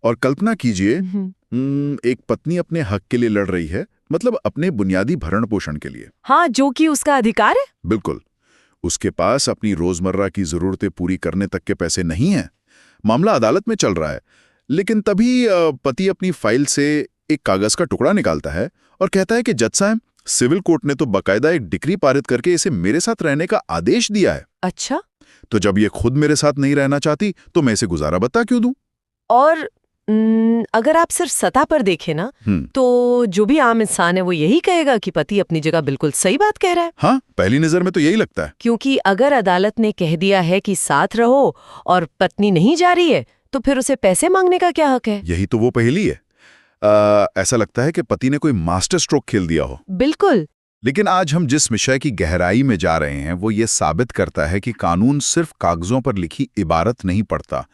और कल्पना कीजिए एक पत्नी अपने हक के लिए लड़ रही है, मतलब अपने बुनियादी भरण पोषण के लिए। हाँ, जो कि उसका अधिकार है। बिल्कुल। उसके पास अपनी रोजमर्रा की जरूरतें पूरी करने तक के पैसे नहीं हैं। मामला अदालत में चल रहा है, लेकिन तभी पति अपनी फाइल से एक कागज का टुकड़ा निकालता है और कहता है कि जज साहब, सिविल कोर्ट ने तो बकायदा एक डिक्री पारित करके इसे मेरे साथ रहने का आदेश दिया है। अच्छा, तो जब ये खुद मेरे साथ नहीं रहना चाहती तो मैं इसे गुजारा भत्ता क्यों दूं? और अगर आप सिर्फ सतह पर देखें ना, तो जो भी आम इंसान है वो यही कहेगा कि पति अपनी जगह बिल्कुल सही बात कह रहा है। हाँ, पहली नजर में तो यही लगता है। क्योंकि अगर अदालत ने कह दिया है कि साथ रहो और पत्नी नहीं जा रही है, तो फिर उसे पैसे मांगने का क्या हक है? यही तो वो पहेली है। ऐसा लगता है कि पति ने कोई मास्टर स्ट्रोक खेल दिया हो। बिल्कुल। लेकिन आज हम जिस विषय की गहराई में जा रहे हैं वो ये साबित करता है कि कानून सिर्फ कागजों पर लिखी इबारत नहीं पढ़ता,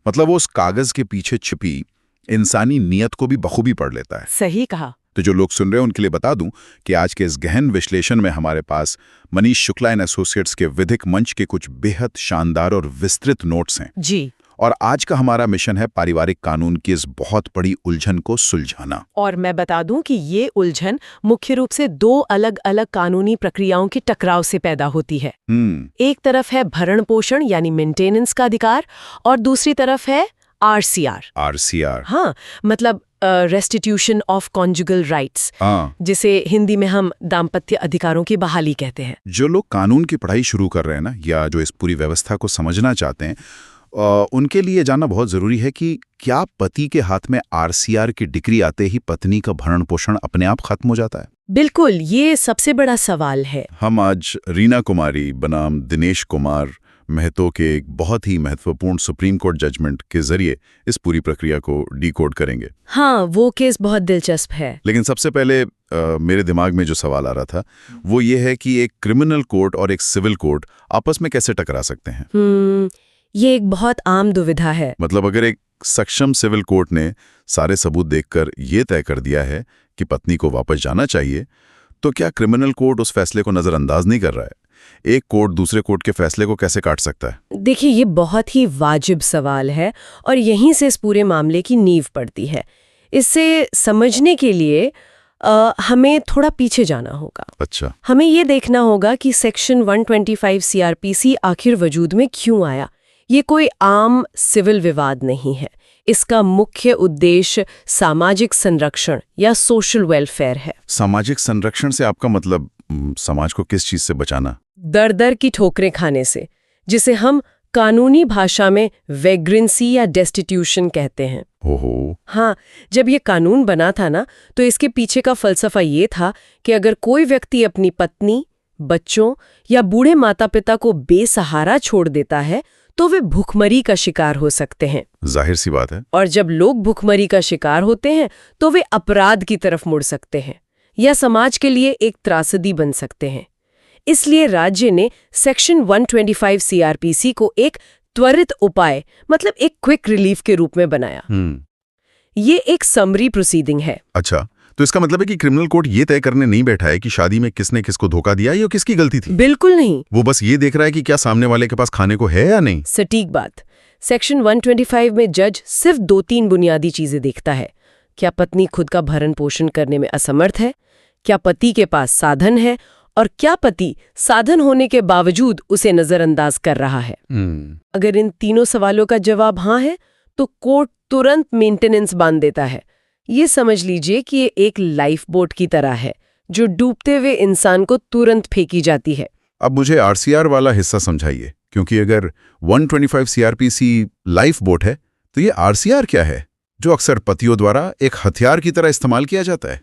मतलब वो उस कागज के पीछे छिपी इंसानी नीयत को भी बखूबी पढ़ लेता है। सही कहा। तो जो लोग सुन रहे हैं उनके लिए बता दूं कि आज के इस गहन विश्लेषण में हमारे पास मनीष शुक्ला एंड एसोसिएट्स के विधिक मंच के कुछ बेहद शानदार और विस्तृत नोट्स हैं जी। और आज का हमारा मिशन है पारिवारिक कानून की इस बहुत बड़ी उलझन को सुलझाना। और मैं बता दूं कि ये उलझन मुख्य रूप से दो अलग अलग कानूनी प्रक्रियाओं के टकराव से पैदा होती है। एक तरफ है भरण पोषण यानी मेंटेनेंस का अधिकार और दूसरी तरफ है आरसीआर। हाँ, मतलब रेस्टिट्यूशन ऑफ कॉन्जुगल राइट्स, जिसे हिंदी में हम दाम्पत्य अधिकारों की बहाली कहते हैं। जो लोग कानून की पढ़ाई शुरू कर रहे हैं ना, या जो इस पूरी व्यवस्था को समझना चाहते हैं, उनके लिए जानना बहुत जरूरी है कि क्या पति के हाथ में आरसीआर की डिग्री आते ही पत्नी का भरण पोषण अपने आप खत्म हो जाता है? बिल्कुल, ये सबसे बड़ा सवाल है। हम आज रीना कुमारी बनाम दिनेश कुमार महतो के एक बहुत ही महत्वपूर्ण सुप्रीम कोर्ट जजमेंट के जरिए इस पूरी प्रक्रिया को डीकोड करेंगे। हाँ, वो केस बहुत दिलचस्प है। लेकिन सबसे पहले मेरे दिमाग में जो सवाल आ रहा था वो ये है कि एक क्रिमिनल कोर्ट और एक सिविल कोर्ट आपस में कैसे टकरा सकते हैं? ये एक बहुत आम दुविधा है। मतलब अगर एक सक्षम सिविल कोर्ट ने सारे सबूत देखकर ये तय कर दिया है कि पत्नी को वापस जाना चाहिए, तो क्या क्रिमिनल कोर्ट उस फैसले को नजरअंदाज नहीं कर रहा है? एक कोर्ट दूसरे कोर्ट के फैसले को कैसे काट सकता है? देखिए, ये बहुत ही वाजिब सवाल है और यहीं से इस पूरे मामले की नींव पड़ती है। इसे समझने के लिए हमें थोड़ा पीछे जाना होगा। अच्छा। हमें ये देखना होगा कि सेक्शन 125 सीआरपीसी आखिर वजूद में क्यों आया। ये कोई आम सिविल विवाद नहीं है। इसका मुख्य उद्देश्य सामाजिक संरक्षण या सोशल वेलफेयर है। सामाजिक संरक्षण से आपका मतलब समाज को किस चीज से बचाना? दर दर की ठोकरें खाने से, जिसे हम कानूनी भाषा में वेग्रेंसी या डेस्टिट्यूशन कहते हैं। ओहो। हाँ, जब ये कानून बना था ना, तो इसके पीछे का फलसफा ये था कि अगर कोई व्यक्ति अपनी पत्नी, बच्चों या बूढ़े माता पिता को बेसहारा छोड़ देता है तो वे भूखमरी का शिकार हो सकते हैं। जाहिर सी बात है। और जब लोग भूखमरी का शिकार होते हैं तो वे अपराध की तरफ मुड़ सकते हैं या समाज के लिए एक त्रासदी बन सकते हैं। इसलिए राज्य ने सेक्शन 125 सीआरपीसी को एक त्वरित उपाय, मतलब एक क्विक रिलीफ के रूप में बनाया। ये एक समरी प्रोसीडिंग है। अच्छा, तो इसका मतलब है कि क्रिमिनल कोर्ट ये तय करने नहीं बैठा है कि शादी में किसने किसको धोखा दिया या किसकी गलती थी। बिल्कुल नहीं। वो बस ये देख रहा है कि क्या सामने वाले के पास खाने को है या नहीं। सटीक बात। सेक्शन 125 में जज सिर्फ 2-3 बुनियादी चीजें देखता है। क्या पत्नी खुद का भरण पोषण करने में असमर्थ है, क्या पति के पास साधन है, और क्या पति साधन होने के बावजूद उसे नजरअंदाज कर रहा है। अगर इन तीनों सवालों का जवाब हाँ है तो कोर्ट तुरंत मेंटेनेंस बांध देता है। ये समझ लीजिए कि ये एक लाइफ बोट की तरह है जो डूबते हुए इंसान को तुरंत फेंकी जाती है। अब मुझे आरसीआर वाला हिस्सा समझाइए, क्योंकि अगर 125 सीआरपीसी लाइफ बोट है तो ये आरसीआर क्या है जो अक्सर पतियों द्वारा एक हथियार की तरह इस्तेमाल किया जाता है?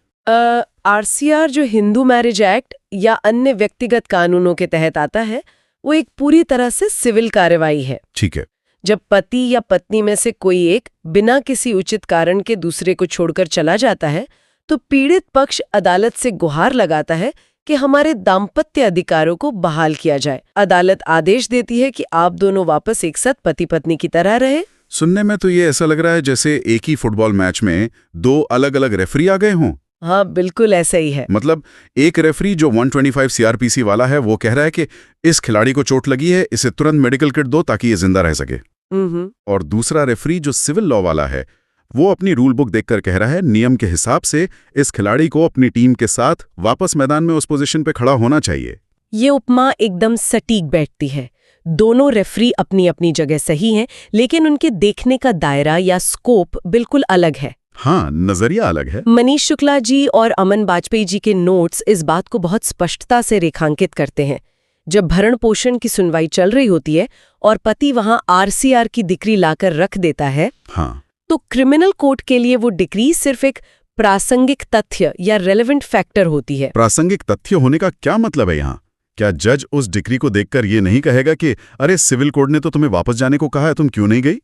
आरसीआर जो हिंदू मैरिज एक्ट या अन्य व्यक्तिगत कानूनों के तहत आता है, वो एक पूरी तरह से सिविल कार्रवाई है। ठीक है। जब पति या पत्नी में से कोई एक बिना किसी उचित कारण के दूसरे को छोड़कर चला जाता है तो पीड़ित पक्ष अदालत से गुहार लगाता है कि हमारे दाम्पत्य अधिकारों को बहाल किया जाए। अदालत आदेश देती है कि आप दोनों वापस एक साथ पति पत्नी की तरह रहे। सुनने में तो ये ऐसा लग रहा है जैसे एक ही फुटबॉल मैच में 2 अलग-अलग रेफरी आ गए हों। हाँ, बिल्कुल ऐसा ही है। मतलब एक रेफरी जो 125 सीआरपीसी वाला है वो कह रहा है कि इस खिलाड़ी को चोट लगी है, इसे तुरंत मेडिकल किट दो ताकि ये जिंदा रह सके। और दूसरा रेफरी जो सिविल लॉ वाला है वो अपनी रूल बुक देखकर कह रहा है नियम के हिसाब से इस खिलाड़ी को अपनी टीम के साथ वापस मैदान में उस पोजीशन पे खड़ा होना चाहिए। ये उपमा एकदम सटीक बैठती है। दोनों रेफरी अपनी अपनी जगह सही हैं, लेकिन उनके देखने का दायरा या स्कोप बिल्कुल अलग है। हाँ, नजरिया अलग है। मनीष शुक्ला जी और अमन वाजपेयी जी के नोट्स इस बात को बहुत स्पष्टता से रेखांकित करते हैं। जब भरण पोषण की सुनवाई चल रही होती है और पति वहां आरसीआर की डिक्री लाकर रख देता है, हाँ, तो क्रिमिनल कोर्ट के लिए वो डिक्री सिर्फ एक प्रासंगिक तथ्य या रेलेवेंट फैक्टर होती है। प्रासंगिक तथ्य होने का क्या मतलब है यहाँ? क्या जज उस डिक्री को देखकर ये नहीं कहेगा कि अरे सिविल कोर्ट ने तो तुम्हें वापस जाने को कहा है, तुम क्यों नहीं गई?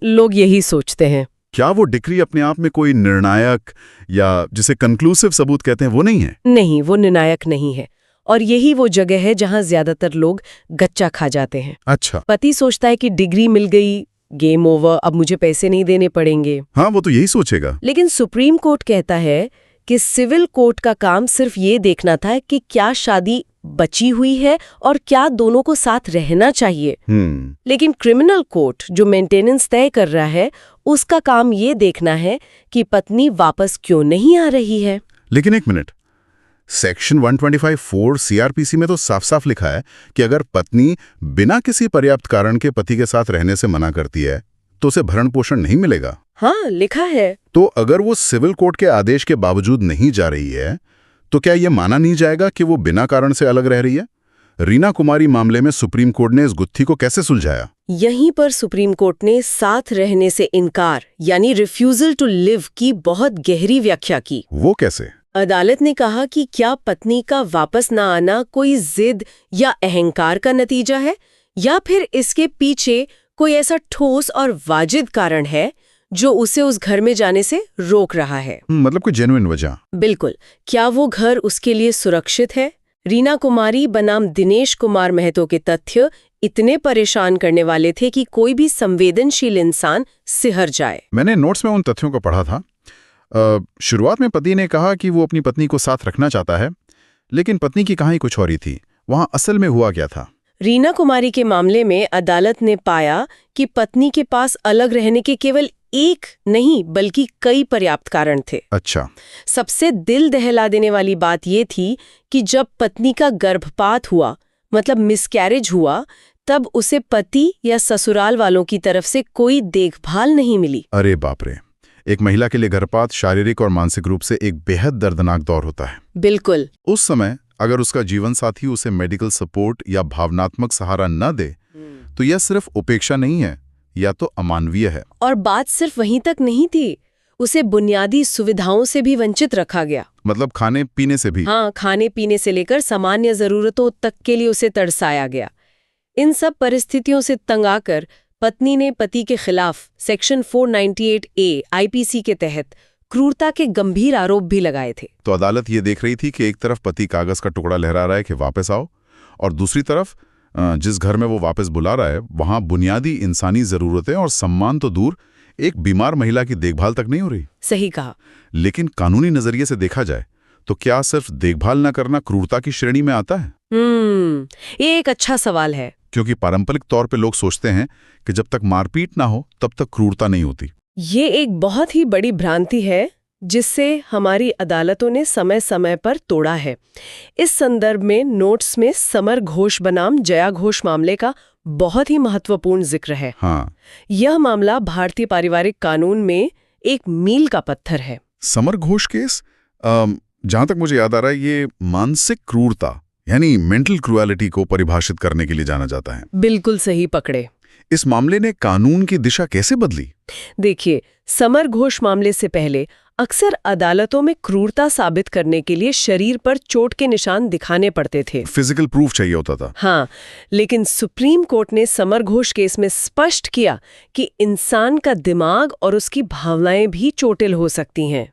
लोग यही सोचते हैं। क्या वो डिक्री अपने आप में कोई निर्णायक या जिसे कंक्लूसिव सबूत कहते हैं वो नहीं है? नहीं, वो निर्णायक नहीं है। और यही वो जगह है जहां ज्यादातर लोग गच्चा खा जाते हैं। अच्छा। पति सोचता है कि डिग्री मिल गई, गेम ओवर, अब मुझे पैसे नहीं देने पड़ेंगे। हाँ, वो तो यही सोचेगा। लेकिन सुप्रीम कोर्ट कहता है कि सिविल कोर्ट का काम सिर्फ ये देखना था कि क्या शादी बची हुई है और क्या दोनों को साथ रहना चाहिए। लेकिन क्रिमिनल कोर्ट जो मेंटेनेंस तय कर रहा है, उसका काम ये देखना है कि पत्नी वापस क्यों नहीं आ रही है। लेकिन एक मिनट, सेक्शन 125(4) सीआरपीसी में तो साफ साफ लिखा है कि अगर पत्नी बिना किसी पर्याप्त कारण के पति के साथ रहने से मना करती है तो उसे भरण पोषण नहीं मिलेगा। हाँ, लिखा है। तो अगर वो सिविल कोर्ट के आदेश के बावजूद नहीं जा रही है तो क्या यह माना नहीं जाएगा कि वो बिना कारण से अलग रह रही है? रीना कुमारी मामले में सुप्रीम कोर्ट ने इस गुत्थी को कैसे सुलझाया? यहीं पर सुप्रीम कोर्ट ने साथ रहने से इनकार यानी रिफ्यूजल टू लिव की बहुत गहरी व्याख्या की। वो कैसे? अदालत ने कहा कि क्या पत्नी का वापस न आना कोई जिद या अहंकार का नतीजा है, या फिर इसके पीछे कोई ऐसा ठोस और वाजिब कारण है जो उसे उस घर में जाने से रोक रहा है। मतलब कोई जेन्युइन वजह? बिल्कुल। क्या वो घर उसके लिए सुरक्षित है? रीना कुमारी बनाम दिनेश कुमार महतो के तथ्य इतने परेशान करने वाले थे कि कोई भी संवेदनशील इंसान सिहर जाए। मैंने नोट्स में उन तथ्यों को पढ़ा था। शुरुआत में पति ने कहा कि वो अपनी पत्नी को साथ रखना चाहता है, लेकिन पत्नी की कहानी कुछ और ही थी। वहां असल में हुआ क्या था? रीना कुमारी के मामले में अदालत ने पाया कि पत्नी के पास अलग रहने के केवल एक नहीं बल्कि कई पर्याप्त कारण थे। अच्छा। सबसे दिल दहला देने वाली बात ये थी कि जब पत्नी का गर्भपात हुआ, मतलब मिसकैरेज हुआ, तब उसे पति या ससुराल वालों की तरफ से कोई देखभाल नहीं मिली। अरे बाप रे! एक महिला के लिए गर्भपात शारीरिक और मानसिक रूप से एक बेहद दर्दनाक दौर होता है। बिल्कुल। उस समय अगर उसका जीवन साथी उसे मेडिकल सपोर्ट या भावनात्मक सहारा न दे तो यह सिर्फ उपेक्षा नहीं है, या तो अमानवीय है। और बात सिर्फ वहीं तक नहीं थी, उसे बुनियादी सुविधाओं से भी वंचित रखा गया। मतलब खाने पीने से भी? हाँ, खाने पीने से लेकर सामान्य जरूरतों तक के लिए उसे तरसाया गया। इन सब परिस्थितियों से तंग आकर पत्नी ने पति के खिलाफ सेक्शन 498A आईपीसी के तहत क्रूरता के गंभीर आरोप भी लगाए थे। तो अदालत ये देख रही थी कि एक तरफ पति कागज का टुकड़ा लहरा रहा है कि वापस आओ, और दूसरी तरफ जिस घर में वो वापस बुला रहा है वहां बुनियादी इंसानी जरूरतें और सम्मान तो दूर, एक बीमार महिला की देखभाल तक नहीं हो रही। सही कहा। लेकिन कानूनी नजरिए से देखा जाए तो क्या सिर्फ देखभाल न करना क्रूरता की श्रेणी में आता है? ये एक अच्छा सवाल है। क्योंकि पारंपरिक तौर पे लोग सोचते हैं कि जब तक मारपीट ना हो तब तक क्रूरता नहीं होती। ये एक बहुत ही बड़ी भ्रांति है जिससे हमारी अदालतों ने समय समय पर तोड़ा है। इस संदर्भ में नोट्स में समर घोष बनाम जया घोष मामले का बहुत ही महत्वपूर्ण जिक्र है। हाँ। यह मामला भारतीय पारिवारिक कानून में एक मील का पत्थर है। समर घोष केस, जहां तक मुझे याद आ रहा है, ये मानसिक क्रूरता यानी मेंटल क्रूएलिटी को परिभाषित करने के लिए जाना जाता है। बिल्कुल सही पकड़े। इस मामले ने कानून की दिशा कैसे बदली? देखिए, समर घोष मामले से पहले अक्सर अदालतों में क्रूरता साबित करने के लिए शरीर पर चोट के निशान दिखाने पड़ते थे। फिजिकल प्रूफ चाहिए होता था। हाँ, लेकिन सुप्रीम कोर्ट ने समर घोष केस में स्पष्ट किया कि इंसान का दिमाग और उसकी भावनाएं भी चोटिल हो सकती हैं।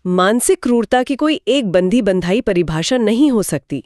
मानसिक क्रूरता की कोई एक बंधी बंधाई परिभाषा नहीं हो सकती।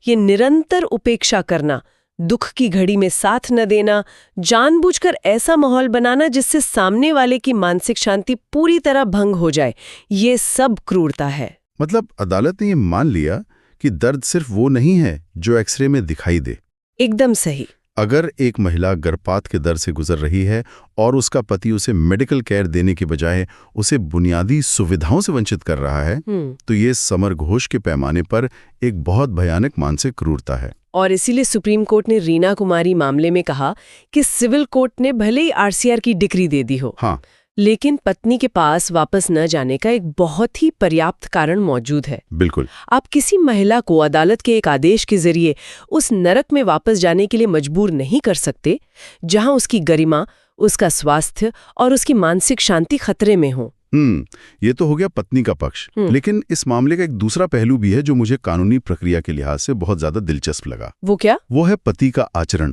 ये निरंतर उपेक्षा करना, दुख की घड़ी में साथ न देना, जानबूझकर ऐसा माहौल बनाना जिससे सामने वाले की मानसिक शांति पूरी तरह भंग हो जाए, ये सब क्रूरता है। मतलब अदालत ने ये मान लिया कि दर्द सिर्फ वो नहीं है जो एक्सरे में दिखाई दे। एकदम सही। अगर एक महिला गर्भपात के दर से गुजर रही है और उसका पति उसे मेडिकल केयर देने के बजाय उसे बुनियादी सुविधाओं से वंचित कर रहा है, तो ये समर घोष के पैमाने पर एक बहुत भयानक मानसिक क्रूरता है। और इसीलिए सुप्रीम कोर्ट ने रीना कुमारी मामले में कहा कि सिविल कोर्ट ने भले ही आरसीआर की डिक्री दे दी हो, हाँ, लेकिन पत्नी के पास वापस न जाने का एक बहुत ही पर्याप्त कारण मौजूद है। बिल्कुल। आप किसी महिला को अदालत के एक आदेश के जरिए उस नरक में वापस जाने के लिए मजबूर नहीं कर सकते जहां उसकी गरिमा, उसका स्वास्थ्य और उसकी मानसिक शांति खतरे में हो। ये तो हो गया पत्नी का पक्ष, लेकिन इस मामले का एक दूसरा पहलू भी है जो मुझे कानूनी प्रक्रिया के लिहाज से बहुत ज्यादा दिलचस्प लगा। वो क्या? वो है पति का आचरण।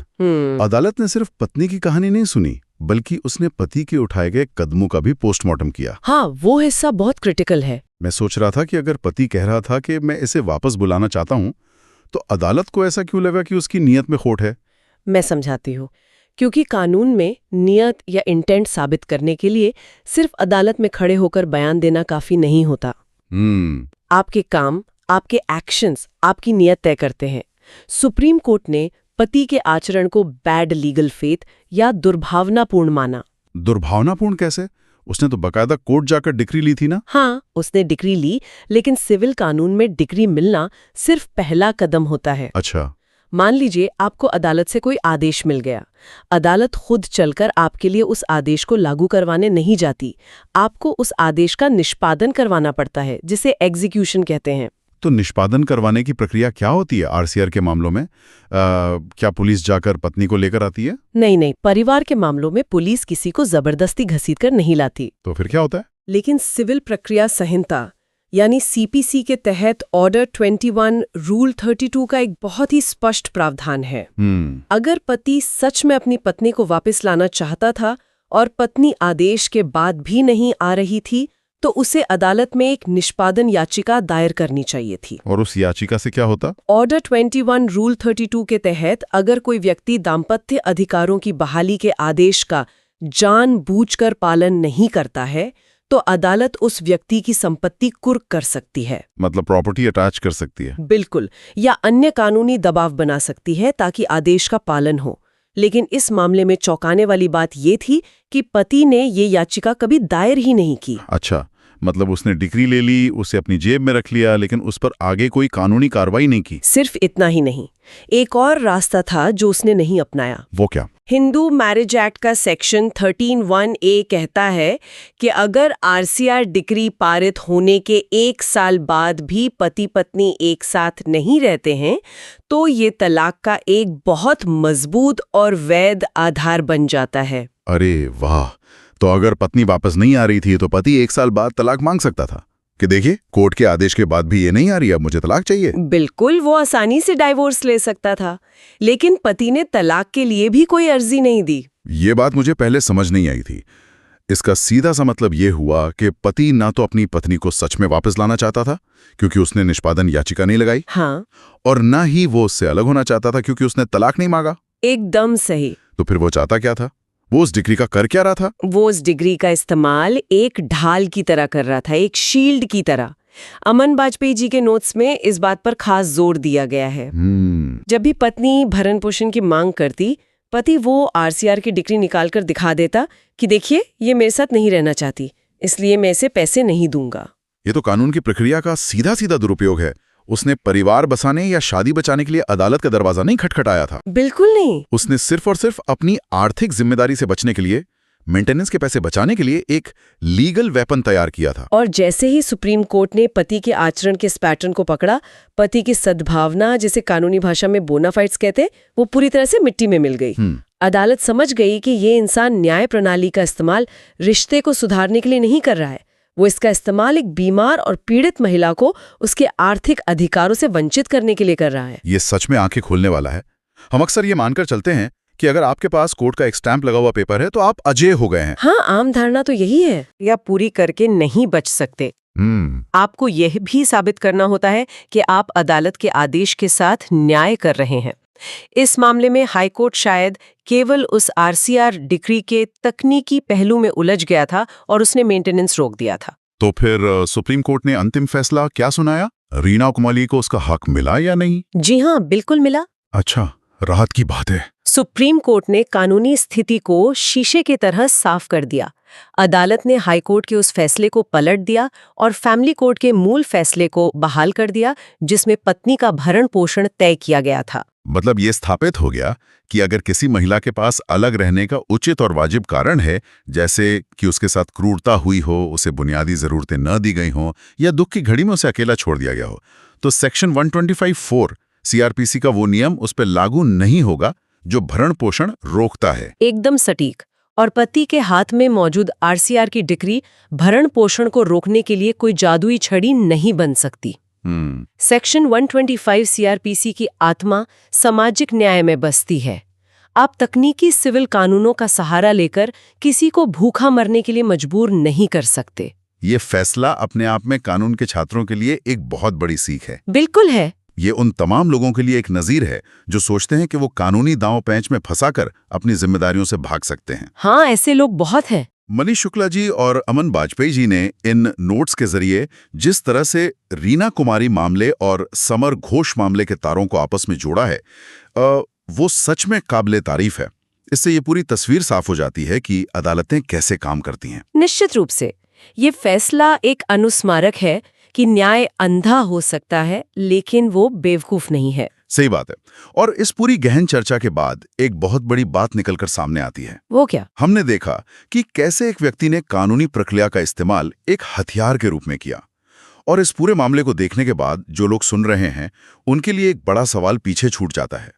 अदालत ने सिर्फ पत्नी की कहानी नहीं सुनी, बल्कि उसने पति के उठाए गए कदमों का भी पोस्टमार्टम किया। हाँ, वो हिस्सा बहुत क्रिटिकल है। मैं सोच रहा था कि अगर पति कह रहा था कि मैं इसे वापस बुलाना चाहता हूं, तो अदालत को ऐसा क्यों लगा कि उसकी नीयत में खोट है? मैं समझाती हूँ। क्योंकि कानून में नियत या इंटेंट साबित करने के लिए सिर्फ अदालत में खड़े होकर बयान देना काफी नहीं होता। आपके काम, आपके एक्शंस आपकी नियत तय करते हैं। सुप्रीम कोर्ट ने पति के आचरण को बैड लीगल फेथ या दुर्भावनापूर्ण माना। दुर्भावनापूर्ण कैसे? उसने तो बकायदा कोर्ट जाकर डिक्री ली थी ना? हाँ, उसने डिक्री ली, लेकिन सिविल कानून में डिक्री मिलना सिर्फ पहला कदम होता है। अच्छा। मान लीजिए आपको अदालत से कोई आदेश मिल गया। अदालत खुद चलकर आपके लिए उस आदेश को लागू करवाने नहीं जाती। आपको उस आदेश का निष्पादन करवाना पड़ता है, जिसे एग्जीक्यूशन कहते हैं। तो निष्पादन करवाने की प्रक्रिया क्या होती है आरसीआर के मामलों में? क्या पुलिस जाकर पत्नी को लेकर आती है? नहीं, परिवार के मामलों में पुलिस किसी को जबरदस्ती घसीटकर नहीं लाती। तो फिर क्या होता है? लेकिन सिविल प्रक्रिया संहिता यानी सीपीसी के तहत ऑर्डर 21 रूल 32 का एक बहुत ही स्पष्ट प्रावधान है। अगर पति सच में अपनी पत्नी को वापस लाना चाहता था और पत्नी आदेश के बाद भी नहीं आ रही थी, तो उसे अदालत में एक निष्पादन याचिका दायर करनी चाहिए थी। और उस याचिका से क्या होता? ऑर्डर 21 रूल 32 के तहत अगर कोई व्यक्ति दाम्पत्य अधिकारों की बहाली के आदेश का जानबूझकर पालन नहीं करता है, तो अदालत उस व्यक्ति की संपत्ति कुर्क कर सकती है। मतलब प्रॉपर्टी अटैच कर सकती है? बिल्कुल, या अन्य कानूनी दबाव बना सकती है ताकि आदेश का पालन हो। लेकिन इस मामले में चौंकाने वाली बात ये थी कि पति ने ये याचिका कभी दायर ही नहीं की। अच्छा, मतलब उसने डिक्री ले ली, उसे अपनी जेब में रख लिया, लेकिन उस पर आगे कोई कानूनी कार्रवाई नहीं की। सिर्फ इतना ही नहीं, एक और रास्ता था जो उसने नहीं अपनाया। वो क्या? हिंदू मैरिज एक्ट का सेक्शन 13(1)(a) कहता है कि अगर आरसीआर डिक्री पारित होने के 1 साल बाद भी पति पत्नी एक साथ नहीं रहते हैं, तो ये तलाक का एक बहुत मजबूत और वैध आधार बन जाता है। अरे वाह! तो अगर पत्नी वापस नहीं आ रही थी तो पति 1 साल बाद तलाक मांग सकता था कि देखिए, कोर्ट के आदेश के बाद भी ये नहीं आ रही, अब मुझे तलाक चाहिए। बिल्कुल, वो आसानी से डाइवोर्स ले सकता था, लेकिन पति ने तलाक के लिए भी कोई अर्जी नहीं दी। ये बात मुझे पहले समझ नहीं आई थी। इसका सीधा सा मतलब ये हुआ कि पति ना तो अपनी पत्नी को सच में वापस लाना चाहता था क्योंकि उसने निष्पादन याचिका नहीं लगाई, हाँ, और ना ही वो उससे अलग होना चाहता था क्योंकि उसने तलाक नहीं मांगा। एकदम सही। तो फिर वो चाहता क्या था? वो उस डिग्री का कर क्या रहा था? वो उस डिग्री का इस्तेमाल एक ढाल की तरह कर रहा था, एक शील्ड की तरह। अमन वाजपेयी जी के नोट्स में इस बात पर खास जोर दिया गया है। जब भी पत्नी भरण पोषण की मांग करती, पति वो आरसीआर की डिग्री निकालकर दिखा देता कि देखिए, ये मेरे साथ नहीं रहना चाहती, इसलिए मैं इसे पैसे नहीं दूंगा। ये तो कानून की प्रक्रिया का सीधा सीधा दुरुपयोग है। उसने परिवार बसाने या शादी बचाने के लिए अदालत का दरवाजा नहीं खटखटाया था। बिल्कुल नहीं। उसने सिर्फ और सिर्फ अपनी आर्थिक जिम्मेदारी से बचने के लिए, मेंटेनेंस के पैसे बचाने के लिए एक लीगल वेपन तैयार किया था। और जैसे ही सुप्रीम कोर्ट ने पति के आचरण के इस पैटर्न को पकड़ा, पति की सद्भावना, जिसे कानूनी भाषा में बोनाफाइड्स कहते हैं, वो पूरी तरह से मिट्टी में मिल गई। अदालत समझ गई कि ये इंसान न्याय प्रणाली का इस्तेमाल रिश्ते को सुधारने के लिए नहीं कर रहा है, वो इसका इस्तेमाल एक बीमार और पीड़ित महिला को उसके आर्थिक अधिकारों से वंचित करने के लिए कर रहा है। ये सच में आंखें खोलने वाला है। हम अक्सर ये मानकर चलते हैं कि अगर आपके पास कोर्ट का एक स्टैंप लगा हुआ पेपर है तो आप अजेय हो गए हैं। हाँ, आम धारणा तो यही है, या पूरी करके नहीं बच सकते। आपको यह भी साबित करना होता है कि आप अदालत के आदेश के साथ न्याय कर रहे हैं। इस मामले में हाईकोर्ट शायद केवल उस आरसीआर डिक्री के तकनीकी पहलू में उलझ गया था और उसने मेंटेनेंस रोक दिया था। तो फिर सुप्रीम कोर्ट ने अंतिम फैसला क्या सुनाया? रीना कुमारी को उसका हक मिला या नहीं? जी हाँ, बिल्कुल मिला। अच्छा, राहत की बात है। सुप्रीम कोर्ट ने कानूनी स्थिति को शीशे की तरह साफ कर दिया। अदालत ने हाई कोर्ट के उस फैसले को पलट दिया और फैमिली कोर्ट के मूल फैसले को बहाल कर दिया, जिसमें पत्नी का भरण पोषण तय किया गया था। मतलब ये स्थापित हो गया कि अगर किसी महिला के पास अलग रहने का उचित और वाजिब कारण है, जैसे कि उसके साथ क्रूरता हुई हो, उसे बुनियादी जरूरतें न दी गई हों या दुख की घड़ी में उसे अकेला छोड़ दिया गया हो, तो सेक्शन 125(4) सीआरपीसी का वो नियम उस पर लागू नहीं होगा जो भरण पोषण रोकता है। एकदम सटीक। और पति के हाथ में मौजूद आरसीआर की डिक्री भरण पोषण को रोकने के लिए कोई जादुई छड़ी नहीं बन सकती। सेक्शन 125 सीआरपीसी की आत्मा सामाजिक न्याय में बसती है। आप तकनीकी सिविल कानूनों का सहारा लेकर किसी को भूखा मरने के लिए मजबूर नहीं कर सकते। ये फैसला अपने आप में कानून के छात्रों के लिए एक बहुत बड़ी सीख है। बिल्कुल है। ये उन तमाम लोगों के लिए एक नजीर है जो सोचते हैं कि वो कानूनी दांव पैंच में फंसाकर अपनी जिम्मेदारियों से भाग सकते हैं। हाँ, ऐसे लोग बहुत हैं। मनीष शुक्ला जी और अमन बाजपेयी जी ने इन नोट्स के जरिए जिस तरह से रीना कुमारी मामले और समर घोष मामले के तारों को आपस में जोड़ा है, वो सच में काबिले तारीफ है। इससे ये पूरी तस्वीर साफ हो जाती है कि अदालतें कैसे काम करती हैं। निश्चित रूप से ये फैसला एक अनुस्मारक है कि न्याय अंधा हो सकता है, लेकिन वो बेवकूफ नहीं है। सही बात है। और इस पूरी गहन चर्चा के बाद एक बहुत बड़ी बात निकलकर सामने आती है। वो क्या? हमने देखा कि कैसे एक व्यक्ति ने कानूनी प्रक्रिया का इस्तेमाल एक हथियार के रूप में किया। और इस पूरे मामले को देखने के बाद जो लोग सुन रहे हैं, उनके लिए एक बड़ा सवाल पीछे छूट जाता है।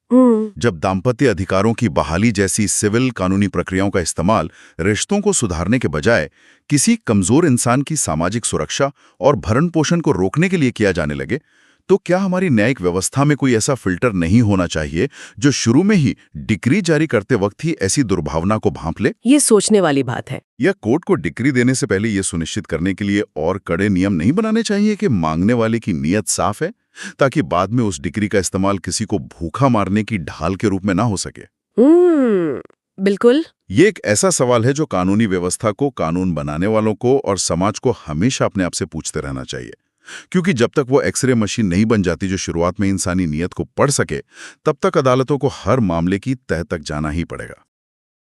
जब दाम्पत्य अधिकारों की बहाली जैसी सिविल कानूनी प्रक्रियाओं का इस्तेमाल रिश्तों को सुधारने के बजाय किसी कमजोर इंसान की सामाजिक सुरक्षा और भरण पोषण को रोकने के लिए किया जाने लगे, तो क्या हमारी न्यायिक व्यवस्था में कोई ऐसा फिल्टर नहीं होना चाहिए जो शुरू में ही डिक्री जारी करते वक्त ही ऐसी दुर्भावना को भांप ले? ये सोचने वाली बात है। या कोर्ट को डिक्री देने से पहले ये सुनिश्चित करने के लिए और कड़े नियम नहीं बनाने चाहिए कि मांगने वाले की नीयत साफ है, ताकि बाद में उस डिक्री का इस्तेमाल किसी को भूखा मारने की ढाल के रूप में ना हो सके? बिल्कुल। ये एक ऐसा सवाल है जो कानूनी व्यवस्था को, कानून बनाने वालों को और समाज को हमेशा अपने आप से पूछते रहना चाहिए। क्योंकि जब तक वो एक्सरे मशीन नहीं बन जाती जो शुरुआत में इंसानी नीयत को पढ़ सके, तब तक अदालतों को हर मामले की तह तक जाना ही पड़ेगा।